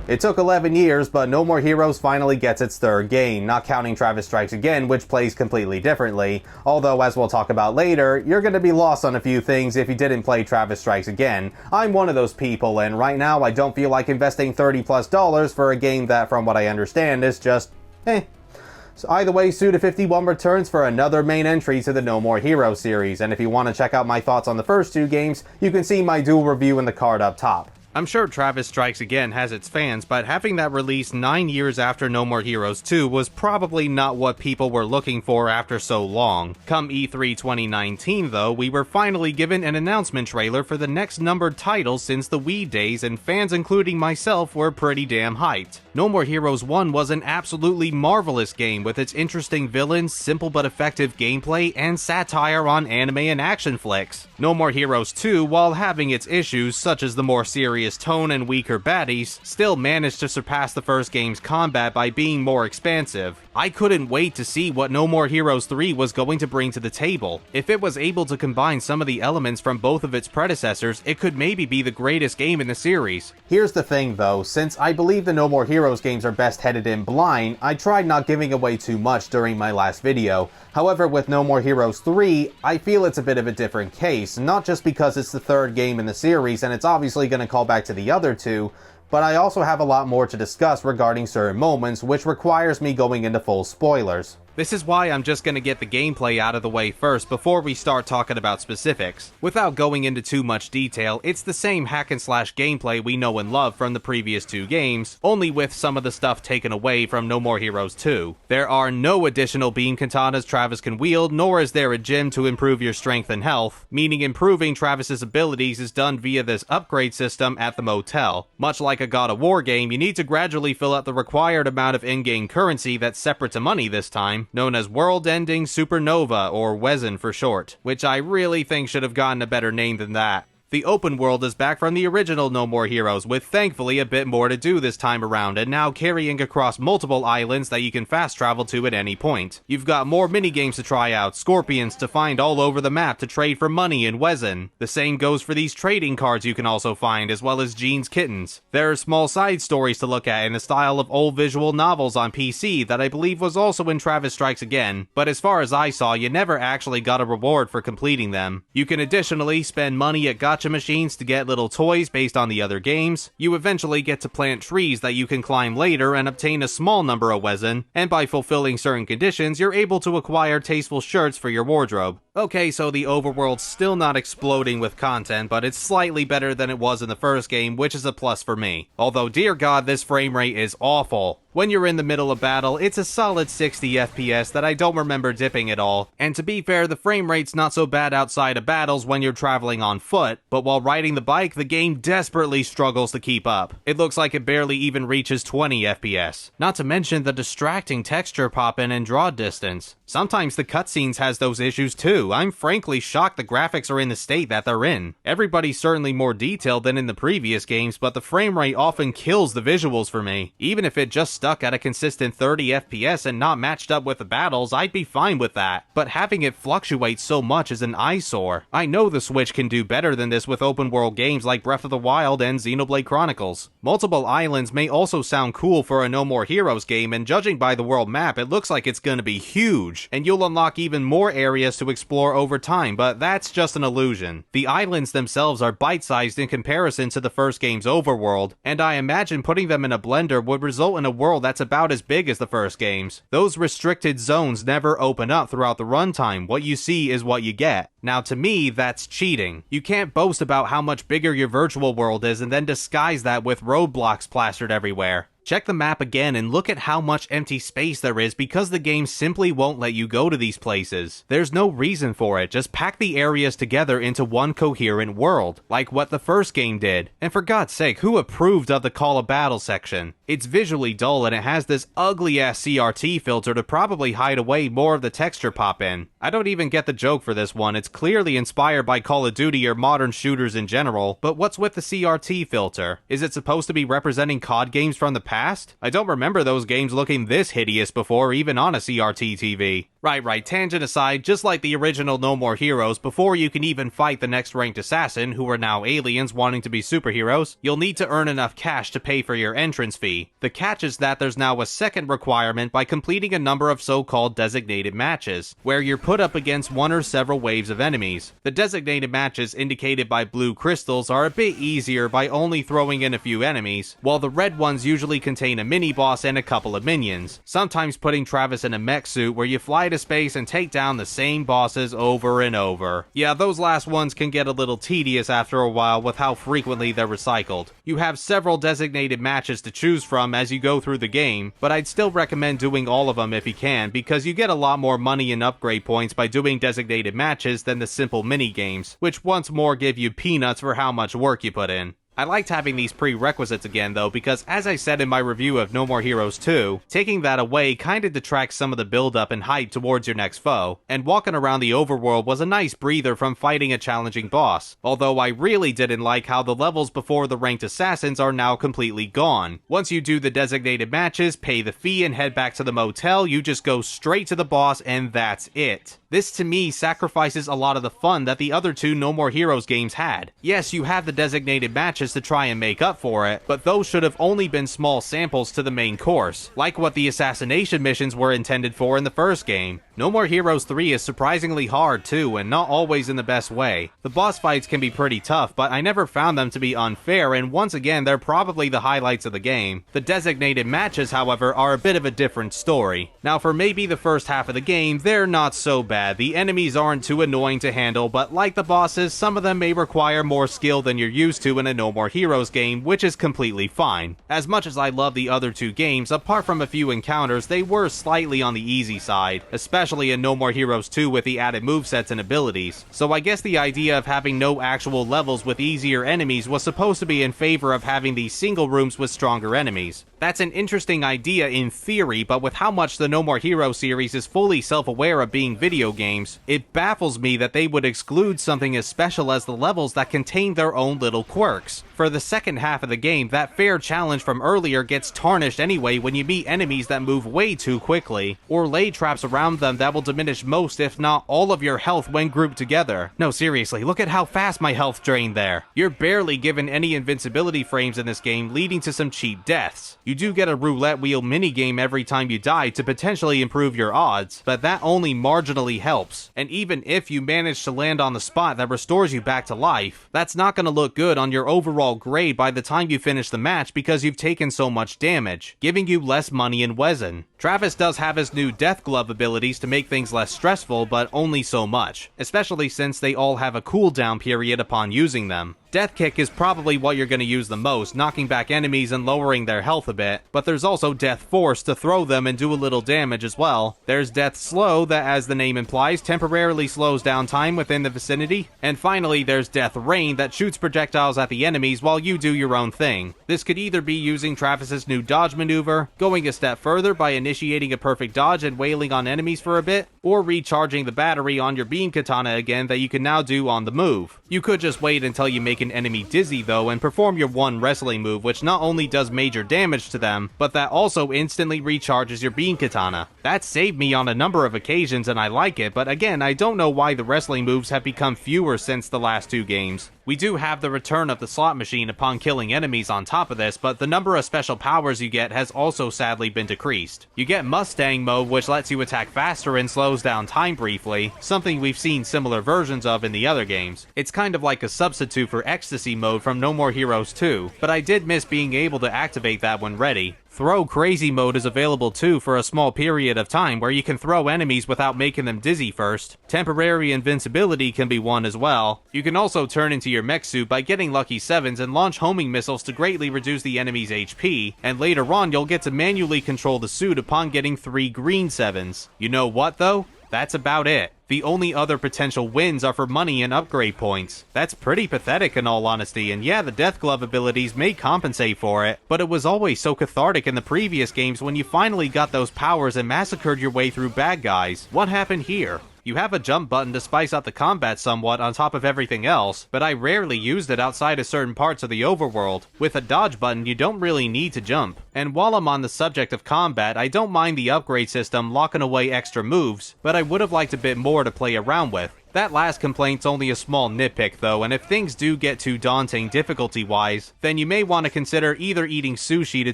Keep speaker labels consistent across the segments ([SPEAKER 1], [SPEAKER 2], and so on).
[SPEAKER 1] It took 11 years, but No More Heroes finally gets its third game, not counting Travis Strikes Again, which plays completely differently. Although, as we'll talk about later, you're going to be lost on a few things if you didn't play Travis Strikes Again. I'm one of those people, and right now I don't feel like investing $30+ for a game that, from what I understand, is just, So either way, Suda51 returns for another main entry to the No More Heroes series, and if you want to check out my thoughts on the first two games, you can see my dual review in the card up top.
[SPEAKER 2] I'm sure Travis Strikes Again has its fans, but having that released 9 years after No More Heroes 2 was probably not what people were looking for after so long. Come E3 2019 though, we were finally given an announcement trailer for the next numbered title since the Wii days, and fans including myself were pretty damn hyped. No More Heroes 1 was an absolutely marvelous game with its interesting villains, simple but effective gameplay, and satire on anime and action flicks. No More Heroes 2, while having its issues such as the more serious tone and weaker baddies, still managed to surpass the first game's combat by being more expansive. I couldn't wait to see what No More Heroes 3 was going to bring to the table. If it was able to combine some of the elements from both of its predecessors, it could maybe be the greatest game in the series.
[SPEAKER 1] Here's the thing though, since I believe the No More Heroes games are best headed in blind, I tried not giving away too much during my last video. However, with No More Heroes 3, I feel it's a bit of a different case, not just because it's the third game in the series and it's obviously going to call back to the other two, but I also have a lot more to discuss regarding certain moments, which requires me going into full spoilers.
[SPEAKER 2] This is why I'm just gonna get the gameplay out of the way first before we start talking about specifics. Without going into too much detail, it's the same hack and slash gameplay we know and love from the previous two games, only with some of the stuff taken away from No More Heroes 2. There are no additional beam katanas Travis can wield, nor is there a gym to improve your strength and health, meaning improving Travis's abilities is done via this upgrade system at the motel. Much like a God of War game, you need to gradually fill up the required amount of in-game currency that's separate to money this time, known as World-Ending Supernova, or WESN for short, which I really think should have gotten a better name than that. The open world is back from the original No More Heroes, with thankfully a bit more to do this time around, and now carrying across multiple islands that you can fast travel to at any point. You've got more minigames to try out, scorpions to find all over the map to trade for money in WESN. The same goes for these trading cards you can also find, as well as Jean's kittens. There are small side stories to look at in the style of old visual novels on PC that I believe was also in Travis Strikes Again, but as far as I saw, you never actually got a reward for completing them. You can additionally spend money at gacha machines to get little toys based on the other games. You eventually get to plant trees that you can climb later and obtain a small number of WESN, and by fulfilling certain conditions, you're able to acquire tasteful shirts for your wardrobe. Okay, so the overworld's still not exploding with content, but it's slightly better than it was in the first game, which is a plus for me. Although, dear God, this frame rate is awful. When you're in the middle of battle, it's a solid 60 FPS that I don't remember dipping at all. And to be fair, the frame rate's not so bad outside of battles when you're traveling on foot, but while riding the bike, the game desperately struggles to keep up. It looks like it barely even reaches 20 FPS. Not to mention the distracting texture pop-in and draw distance. Sometimes the cutscenes has those issues too. I'm frankly shocked the graphics are in the state that they're in. Everybody's certainly more detailed than in the previous games, but the frame rate often kills the visuals for me. Even if it just stuck at a consistent 30 FPS and not matched up with the battles, I'd be fine with that. But having it fluctuate so much is an eyesore. I know the Switch can do better than this with open world games like Breath of the Wild and Xenoblade Chronicles. Multiple islands may also sound cool for a No More Heroes game, and judging by the world map, it looks like it's gonna be huge, and you'll unlock even more areas to explore over time, but that's just an illusion. The islands themselves are bite-sized in comparison to the first game's overworld, and I imagine putting them in a blender would result in a world that's about as big as the first game's. Those restricted zones never open up throughout the runtime. What you see is what you get. Now to me, that's cheating. You can't boast about how much bigger your virtual world is and then disguise that with roadblocks plastered everywhere. Check the map again and look at how much empty space there is because the game simply won't let you go to these places. There's no reason for it, just pack the areas together into one coherent world, like what the first game did. And for God's sake, who approved of the Call of Battle section? It's visually dull and it has this ugly ass CRT filter to probably hide away more of the texture pop-in. I don't even get the joke for this one, it's clearly inspired by Call of Duty or modern shooters in general, but what's with the CRT filter? Is it supposed to be representing COD games from the past? past? I don't remember those games looking this hideous before, even on a CRT TV. Right, tangent aside, just like the original No More Heroes, before you can even fight the next ranked assassin, who are now aliens wanting to be superheroes, you'll need to earn enough cash to pay for your entrance fee. The catch is that there's now a second requirement by completing a number of so-called designated matches, where you're put up against one or several waves of enemies. The designated matches indicated by blue crystals are a bit easier by only throwing in a few enemies, while the red ones usually contain a mini-boss and a couple of minions, sometimes putting Travis in a mech suit where you fly to space and take down the same bosses over and over. Yeah, those last ones can get a little tedious after a while with how frequently they're recycled. You have several designated matches to choose from as you go through the game, but I'd still recommend doing all of them if you can, because you get a lot more money and upgrade points by doing designated matches than the simple mini-games, which once more give you peanuts for how much work you put in. I liked having these prerequisites again though, because as I said in my review of No More Heroes 2, taking that away kinda detracts some of the build-up and hype towards your next foe, and walking around the overworld was a nice breather from fighting a challenging boss, although I really didn't like how the levels before the ranked assassins are now completely gone. Once you do the designated matches, pay the fee and head back to the motel, you just go straight to the boss and that's it. This to me sacrifices a lot of the fun that the other two No More Heroes games had. Yes, you have the designated matches to try and make up for it, but those should have only been small samples to the main course, like what the assassination missions were intended for in the first game. No More Heroes 3 is surprisingly hard too, and not always in the best way. The boss fights can be pretty tough, but I never found them to be unfair, and once again, they're probably the highlights of the game. The designated matches, however, are a bit of a different story. Now, for maybe the first half of the game, they're not so bad. The enemies aren't too annoying to handle, but like the bosses, some of them may require more skill than you're used to in a No More Heroes game, which is completely fine. As much as I love the other two games, apart from a few encounters, they were slightly on the easy side, especially in No More Heroes 2 with the added movesets and abilities. So I guess the idea of having no actual levels with easier enemies was supposed to be in favor of having these single rooms with stronger enemies. That's an interesting idea in theory, but with how much the No More Heroes series is fully self-aware of being video games, it baffles me that they would exclude something as special as the levels that contain their own little quirks. For the second half of the game, that fair challenge from earlier gets tarnished anyway when you meet enemies that move way too quickly, or lay traps around them that will diminish most if not all of your health when grouped together. No, seriously, look at how fast my health drained there. You're barely given any invincibility frames in this game, leading to some cheap deaths. You do get a roulette wheel minigame every time you die to potentially improve your odds, but that only marginally helps, and even if you manage to land on the spot that restores you back to life, that's not going to look good on your overall grade by the time you finish the match because you've taken so much damage, giving you less money in Wezen. Travis does have his new Death Glove abilities to make things less stressful, but only so much, especially since they all have a cooldown period upon using them. Death Kick is probably what you're going to use the most, knocking back enemies and lowering their health a bit, but there's also Death Force to throw them and do a little damage as well. There's Death Slow that, as the name implies, temporarily slows down time within the vicinity. And finally, there's Death Rain that shoots projectiles at the enemies while you do your own thing. This could either be using Travis's new dodge maneuver, going a step further by initiating a perfect dodge and wailing on enemies for a bit, or recharging the battery on your beam katana again that you can now do on the move. You could just wait until you make an enemy dizzy though and perform your one wrestling move, which not only does major damage to them, but that also instantly recharges your beam katana. That saved me on a number of occasions and I like it, but again, I don't know why the wrestling moves have become fewer since the last two games. We do have the return of the slot machine upon killing enemies on top of this, but the number of special powers you get has also sadly been decreased. You get Mustang Mode, which lets you attack faster and slows down time briefly, something we've seen similar versions of in the other games. It's kind of like a substitute for Ecstasy Mode from No More Heroes 2, but I did miss being able to activate that when ready. Throw Crazy Mode is available too for a small period of time where you can throw enemies without making them dizzy first. Temporary invincibility can be one as well. You can also turn into your mech suit by getting lucky 7s and launch homing missiles to greatly reduce the enemy's HP, and later on you'll get to manually control the suit upon getting 3 green 7s. You know what though? That's about it. The only other potential wins are for money and upgrade points. That's pretty pathetic in all honesty, and yeah, the Death Glove abilities may compensate for it, but it was always so cathartic in the previous games when you finally got those powers and massacred your way through bad guys. What happened here? You have a jump button to spice up the combat somewhat on top of everything else, but I rarely used it outside of certain parts of the overworld. With a dodge button, you don't really need to jump. And while I'm on the subject of combat, I don't mind the upgrade system locking away extra moves, but I would have liked a bit more to play around with. That last complaint's only a small nitpick though, and if things do get too daunting difficulty-wise, then you may want to consider either eating sushi to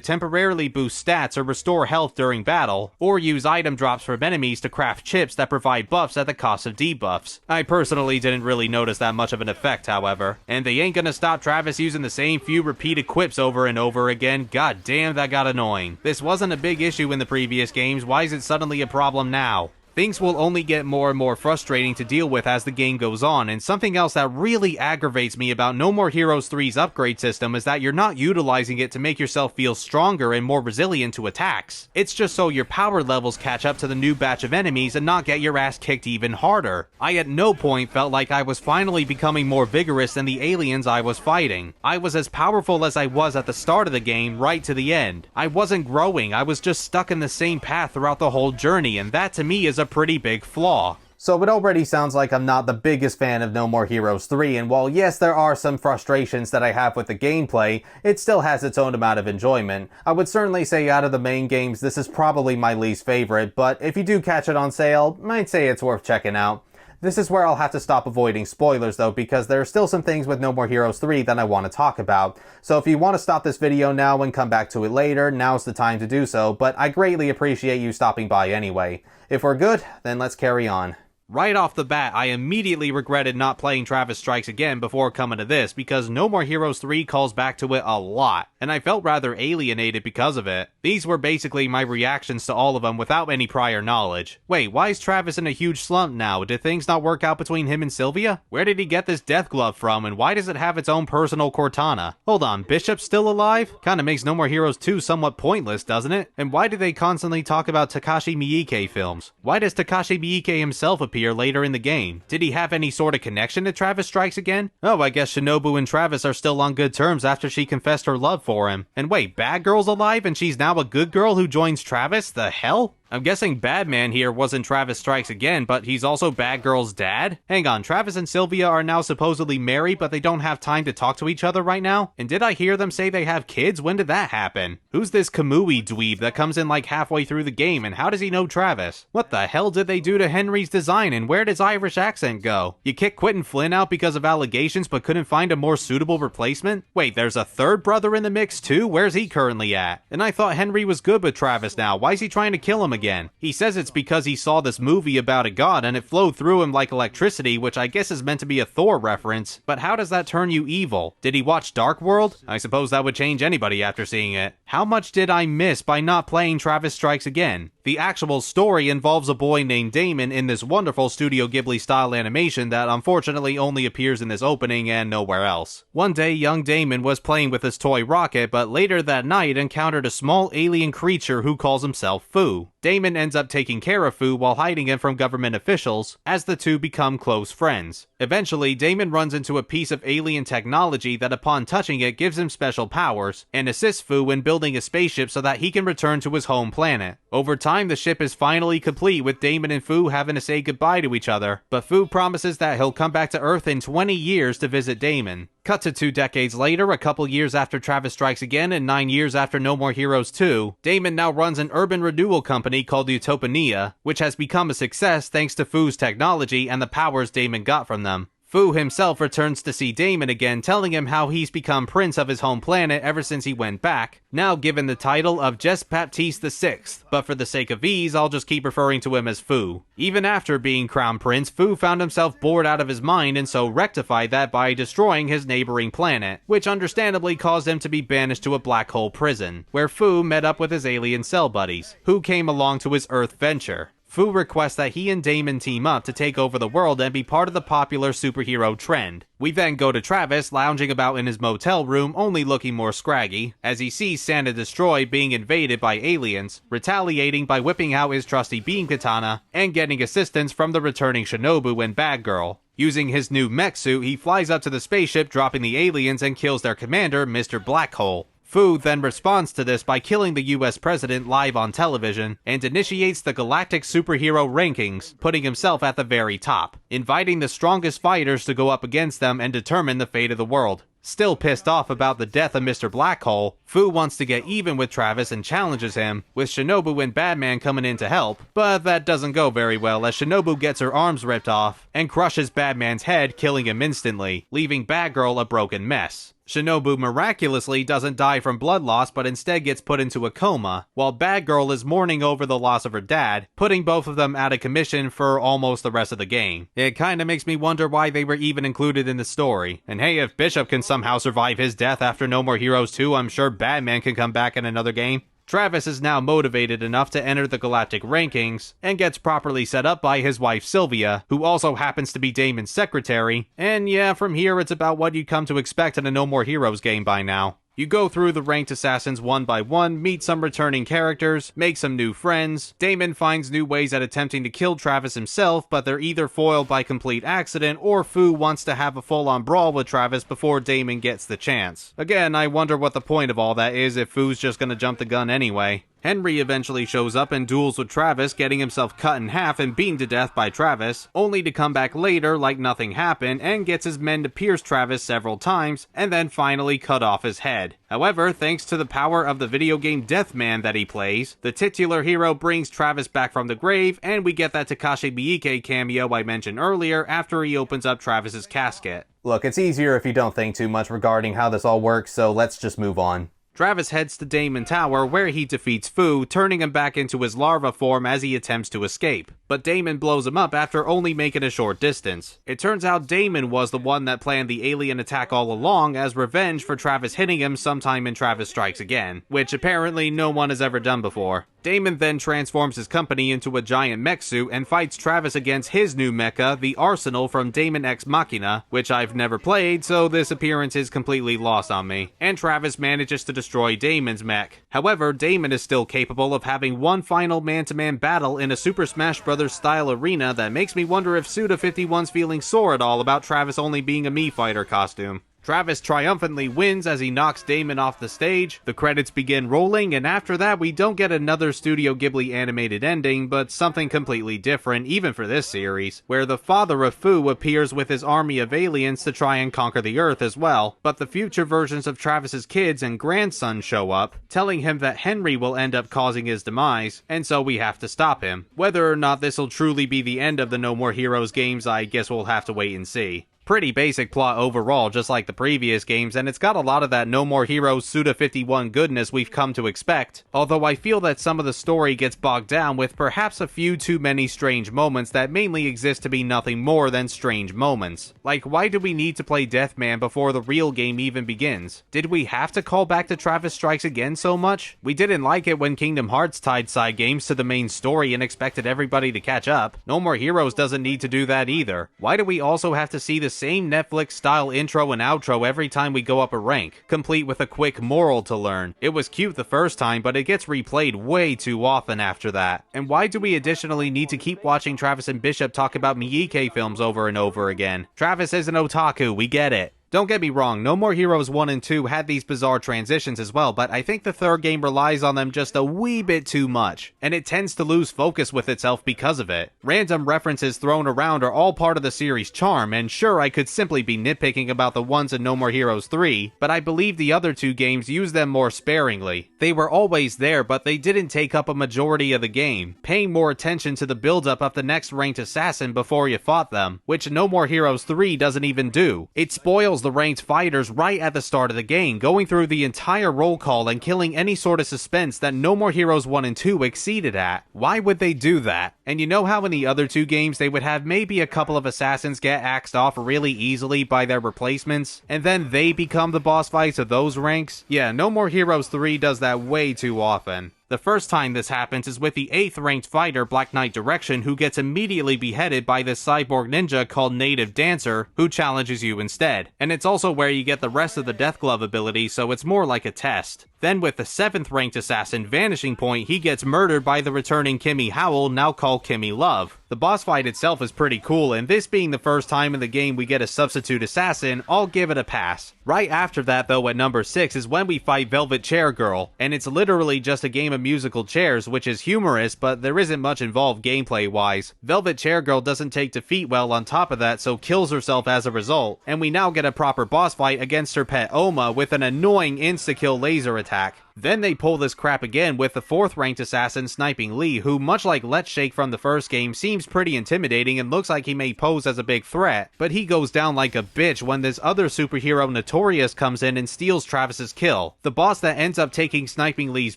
[SPEAKER 2] temporarily boost stats or restore health during battle, or use item drops from enemies to craft chips that provide buffs at the cost of debuffs. I personally didn't really notice that much of an effect, however. And they ain't gonna stop Travis using the same few repeated quips over and over again. God damn, that got annoying. This wasn't a big issue in the previous games, why is it suddenly a problem now? Things will only get more and more frustrating to deal with as the game goes on, and something else that really aggravates me about No More Heroes 3's upgrade system is that you're not utilizing it to make yourself feel stronger and more resilient to attacks. It's just so your power levels catch up to the new batch of enemies and not get your ass kicked even harder. I at no point felt like I was finally becoming more vigorous than the aliens I was fighting. I was as powerful as I was at the start of the game right to the end. I wasn't growing, I was just stuck in the same path throughout the whole journey, and that to me is a pretty big flaw.
[SPEAKER 1] So it already sounds like I'm not the biggest fan of No More Heroes 3, and while yes, there are some frustrations that I have with the gameplay, it still has its own amount of enjoyment. I would certainly say out of the main games, this is probably my least favorite, but if you do catch it on sale, I'd say it's worth checking out. This is where I'll have to stop avoiding spoilers though, because there are still some things with No More Heroes 3 that I want to talk about. So if you want to stop this video now and come back to it later, now's the time to do so, but I greatly appreciate you stopping by anyway. If we're good, then let's carry on.
[SPEAKER 2] Right off the bat, I immediately regretted not playing Travis Strikes Again before coming to this, because No More Heroes 3 calls back to it a lot, and I felt rather alienated because of it. These were basically my reactions to all of them without any prior knowledge. Wait, why is Travis in a huge slump now? Did things not work out between him and Sylvia? Where did he get this death glove from, and why does it have its own personal Cortana? Hold on, Bishop's still alive? Kinda makes No More Heroes 2 somewhat pointless, doesn't it? And why do they constantly talk about Takashi Miike films? Why does Takashi Miike himself appear later in the game? Did he have any sort of connection to Travis Strikes Again? Oh, I guess Shinobu and Travis are still on good terms after she confessed her love for him. And wait, Bad Girl's alive and she's now a good girl who joins Travis? The hell? I'm guessing Badman here wasn't Travis Strikes Again, but he's also Bad Girl's dad? Hang on, Travis and Sylvia are now supposedly married, but they don't have time to talk to each other right now? And did I hear them say they have kids? When did that happen? Who's this Kamui dweeb that comes in like halfway through the game, and how does he know Travis? What the hell did they do to Henry's design, and where does Irish accent go? You kicked Quentin Flynn out because of allegations but couldn't find a more suitable replacement? Wait, there's a third brother in the mix too? Where's he currently at? And I thought Henry was good with Travis now. Why is he trying to kill him again? He says it's because he saw this movie about a god and it flowed through him like electricity, which I guess is meant to be a Thor reference, but how does that turn you evil? Did he watch Dark World? I suppose that would change anybody after seeing it. How much did I miss by not playing Travis Strikes Again? The actual story involves a boy named Damon in this wonderful Studio Ghibli style animation that unfortunately only appears in this opening and nowhere else. One day, young Damon was playing with his toy rocket, but later that night encountered a small alien creature who calls himself Fu. Damon ends up taking care of Fu while hiding him from government officials, as the two become close friends. Eventually, Damon runs into a piece of alien technology that upon touching it gives him special powers, and assists Fu in building a spaceship so that he can return to his home planet. Over time, the ship is finally complete with Damon and Fu having to say goodbye to each other, but Fu promises that he'll come back to Earth in 20 years to visit Damon. Cut to 2 decades later, a couple years after Travis Strikes Again and 9 years after No More Heroes 2, Damon now runs an urban renewal company called Utopania, which has become a success thanks to Fu's technology and the powers Damon got from them. Fu himself returns to see Damon again, telling him how he's become prince of his home planet ever since he went back, now given the title of Just Baptiste VI, but for the sake of ease, I'll just keep referring to him as Fu. Even after being crown prince, Fu found himself bored out of his mind and so rectified that by destroying his neighboring planet, which understandably caused him to be banished to a black hole prison, where Fu met up with his alien cell buddies, who came along to his Earth venture. Fu requests that he and Damon team up to take over the world and be part of the popular superhero trend. We then go to Travis lounging about in his motel room, only looking more scraggy, as he sees Santa Destroy being invaded by aliens, retaliating by whipping out his trusty beam katana, and getting assistance from the returning Shinobu and Bad Girl. Using his new mech suit, he flies up to the spaceship, dropping the aliens and kills their commander, Mr. Blackhole. Fu then responds to this by killing the US president live on television and initiates the galactic superhero rankings, putting himself at the very top, inviting the strongest fighters to go up against them and determine the fate of the world. Still pissed off about the death of Mr. Blackhole, Fu wants to get even with Travis and challenges him, with Shinobu and Batman coming in to help, but that doesn't go very well as Shinobu gets her arms ripped off and crushes Batman's head, killing him instantly, leaving Batgirl a broken mess. Shinobu miraculously doesn't die from blood loss but instead gets put into a coma, while Batgirl is mourning over the loss of her dad, putting both of them out of commission for almost the rest of the game. It kinda makes me wonder why they were even included in the story. And hey, if Bishop can somehow survive his death after No More Heroes 2, I'm sure Batman can come back in another game. Travis is now motivated enough to enter the galactic rankings, and gets properly set up by his wife Sylvia, who also happens to be Damon's secretary, and yeah, from here it's about what you'd come to expect in a No More Heroes game by now. You go through the ranked assassins one by one, meet some returning characters, make some new friends. Damon finds new ways at attempting to kill Travis himself, but they're either foiled by complete accident, or Fu wants to have a full-on brawl with Travis before Damon gets the chance. Again, I wonder what the point of all that is if Fu's just gonna jump the gun anyway. Henry eventually shows up and duels with Travis, getting himself cut in half and beaten to death by Travis, only to come back later like nothing happened and gets his men to pierce Travis several times and then finally cut off his head. However, thanks to the power of the video game Deathman that he plays, the titular hero brings Travis back from the grave, and we get that Takashi Miike cameo I mentioned earlier after he opens up Travis's casket.
[SPEAKER 1] Look, it's easier if you don't think too much regarding how this all works, so let's just move on.
[SPEAKER 2] Travis heads to Damon Tower where he defeats Fu, turning him back into his larva form as he attempts to escape. But Damon blows him up after only making a short distance. It turns out Damon was the one that planned the alien attack all along as revenge for Travis hitting him sometime in Travis Strikes Again, which apparently no one has ever done before. Damon then transforms his company into a giant mech suit and fights Travis against his new mecha, the Arsenal from Damon X Machina, which I've never played, so this appearance is completely lost on me. And Travis manages to destroy Damon's mech. However, Damon is still capable of having one final man-to-man battle in a Super Smash Bros. Style arena that makes me wonder if Suda51's feeling sore at all about Travis only being a Mii fighter costume. Travis triumphantly wins as he knocks Damon off the stage, the credits begin rolling, and after that we don't get another Studio Ghibli animated ending, but something completely different, even for this series, where the father of Fu appears with his army of aliens to try and conquer the Earth as well, but the future versions of Travis's kids and grandson show up, telling him that Henry will end up causing his demise, and so we have to stop him. Whether or not this will truly be the end of the No More Heroes games, I guess we'll have to wait and see. Pretty basic plot overall, just like the previous games, and it's got a lot of that No More Heroes Suda51 goodness we've come to expect, although I feel that some of the story gets bogged down with perhaps a few too many strange moments that mainly exist to be nothing more than strange moments. Like, why do we need to play Deathman before the real game even begins? Did we have to call back to Travis Strikes Again so much? We didn't like it when Kingdom Hearts tied side games to the main story and expected everybody to catch up. No More Heroes doesn't need to do that either. Why do we also have to see the same Netflix-style intro and outro every time we go up a rank, complete with a quick moral to learn? It was cute the first time, but it gets replayed way too often after that. And why do we additionally need to keep watching Travis and Bishop talk about Miike films over and over again? Travis is an otaku, we get it. Don't get me wrong, No More Heroes 1 and 2 had these bizarre transitions as well, but I think the third game relies on them just a wee bit too much, and it tends to lose focus with itself because of it. Random references thrown around are all part of the series' charm, and sure, I could simply be nitpicking about the ones in No More Heroes 3, but I believe the other two games use them more sparingly. They were always there, but they didn't take up a majority of the game, paying more attention to the build-up of the next ranked assassin before you fought them, which No More Heroes 3 doesn't even do. It spoils the ranked fighters right at the start of the game, going through the entire roll call and killing any sort of suspense that No More Heroes 1 and 2 exceeded at. Why would they do that? And you know how in the other two games they would have maybe a couple of assassins get axed off really easily by their replacements, and then they become the boss fights of those ranks? Yeah, No More Heroes 3 does that way too often. The first time this happens is with the 8th ranked fighter, Black Knight Direction, who gets immediately beheaded by this cyborg ninja called Native Dancer, who challenges you instead. And it's also where you get the rest of the Death Glove ability, so it's more like a test. Then with the 7th ranked assassin, Vanishing Point, he gets murdered by the returning Kimmy Howell, now called Kimmy Love. The boss fight itself is pretty cool, and this being the first time in the game we get a substitute assassin, I'll give it a pass. Right after that though, at number 6 is when we fight Velvet Chair Girl, and it's literally just a game of musical chairs, which is humorous, but there isn't much involved gameplay wise. Velvet Chair Girl doesn't take defeat well on top of that, so kills herself as a result, and we now get a proper boss fight against her pet Oma with an annoying insta-kill laser attack. Then they pull this crap again with the 4th ranked assassin sniping Lee, who much like Let's Shake from the first game seems pretty intimidating and looks like he may pose as a big threat, but he goes down like a bitch when this other superhero Notorious comes in and steals Travis's kill. The boss that ends up taking sniping Lee's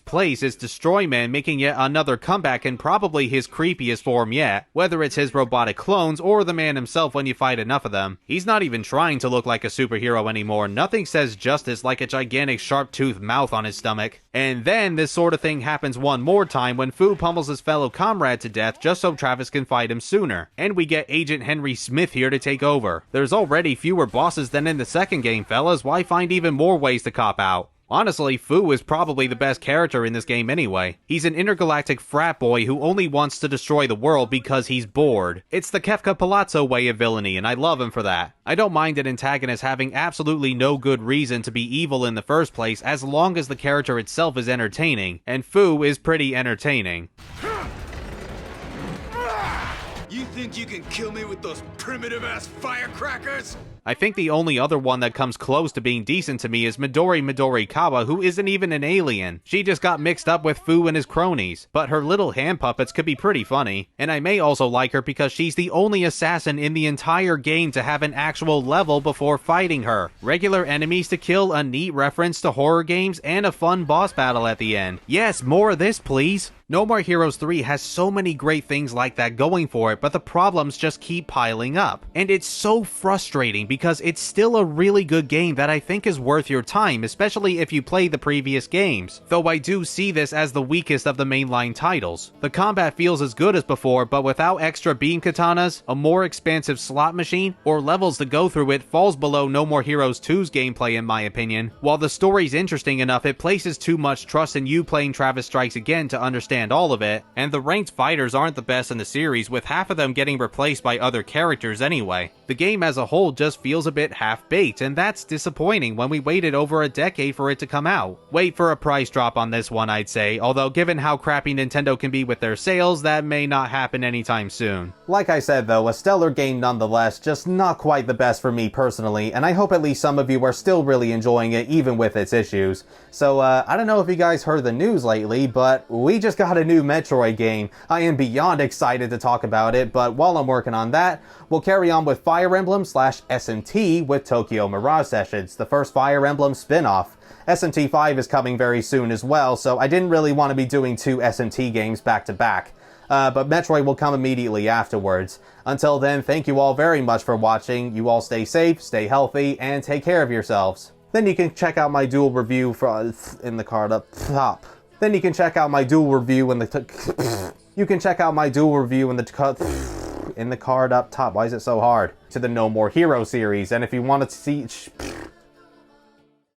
[SPEAKER 2] place is Destroy Man, making yet another comeback in probably his creepiest form yet, whether it's his robotic clones or the man himself when you fight enough of them. He's not even trying to look like a superhero anymore, nothing says justice like a gigantic sharp-toothed mouth on his stomach. And then this sort of thing happens one more time when Fu pummels his fellow comrade to death just so Travis can fight him sooner. And we get Agent Henry Smith here to take over. There's already fewer bosses than in the second game, fellas, why find even more ways to cop out? Honestly, Fu is probably the best character in this game anyway. He's an intergalactic frat boy who only wants to destroy the world because he's bored. It's the Kefka Palazzo way of villainy, and I love him for that. I don't mind an antagonist having absolutely no good reason to be evil in the first place as long as the character itself is entertaining, and Fu is pretty entertaining.
[SPEAKER 3] You think you can kill me with those primitive-ass firecrackers?
[SPEAKER 2] I think the only other one that comes close to being decent to me is Midori Kawa, who isn't even an alien. She just got mixed up with Fu and his cronies, but her little hand puppets could be pretty funny. And I may also like her because she's the only assassin in the entire game to have an actual level before fighting her, regular enemies to kill, a neat reference to horror games, and a fun boss battle at the end. Yes, more of this, please. No More Heroes 3 has so many great things like that going for it, but the problems just keep piling up. And it's so frustrating because it's still a really good game that I think is worth your time, especially if you play the previous games. Though I do see this as the weakest of the mainline titles. The combat feels as good as before, but without extra beam katanas, a more expansive slot machine, or levels to go through, it falls below No More Heroes 2's gameplay in my opinion. While the story's interesting enough, it places too much trust in you playing Travis Strikes Again to understand all of it, and the ranked fighters aren't the best in the series, with half of them getting replaced by other characters anyway. The game as a whole just feels a bit half-baked, and that's disappointing when we waited over a decade for it to come out. Wait for a price drop on this one, I'd say, although given how crappy Nintendo can be with their sales, that may not happen anytime soon.
[SPEAKER 1] Like I said though, a stellar game nonetheless, just not quite the best for me personally, and I hope at least some of you are still really enjoying it even with its issues. So I don't know if you guys heard the news lately, but we just got a new Metroid game. I am beyond excited to talk about it, but while I'm working on that, we'll carry on with Fire Emblem / SMT with Tokyo Mirage Sessions, the first Fire Emblem spin-off. SMT 5 is coming very soon as well, so I didn't really want to be doing 2 SMT games back to back. But Metroid will come immediately afterwards. Until then, thank you all very much for watching. You all stay safe, stay healthy, and take care of yourselves. Then you can check out my dual review in the card up top. Then you can check out my dual review in the you can check out my dual review in the card up top. Why is it so hard? To the No More Hero series, and if you want to see